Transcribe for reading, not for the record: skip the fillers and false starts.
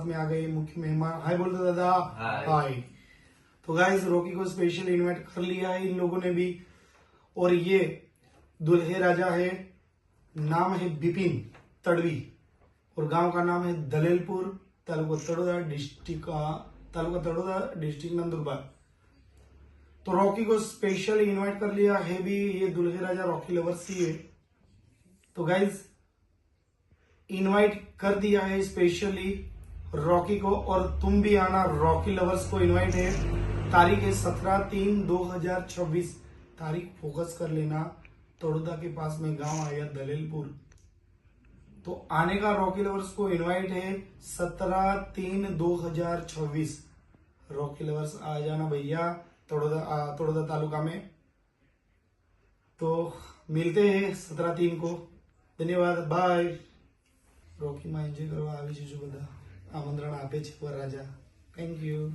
साथ में आ गए मुख्य मेहमान। हाय बोल दो दादा। हाय। तो गाइस रॉकी को स्पेशल इनवाइट कर लिया है इन लोगों ने भी। और ये दुल्हे राजा है, नाम है बिपिन तड़वी और गांव का नाम है दलेलपुर, तालुका तड़ोदा, डिस्ट्रिक्ट नंदुरबार। तो रॉकी को स्पेशल इनवाइट कर लिया है भी, ये दुल्हे राजा रॉकी लवर्स ही है। तो गाइज इनवाइट कर दिया है स्पेशली रॉकी को, और तुम भी आना, रॉकी लवर्स को इनवाइट है। तारीख है 17/3/2026। तारीख फोकस कर लेना। तड़ोदा के पास में गांव आया दलेलपुर। तो आने का रॉकी लवर्स को इनवाइट है 17/3/2026। रॉकी लवर्स आ जाना भैया तड़ोदा तालुका में। तो मिलते हैं 17/3 को। धन्यवाद, बाय। रॉकी में एंजॉय કરવા આવી જજો બધા. આમંત્રણ આપે છે વરરાજા. Thank you.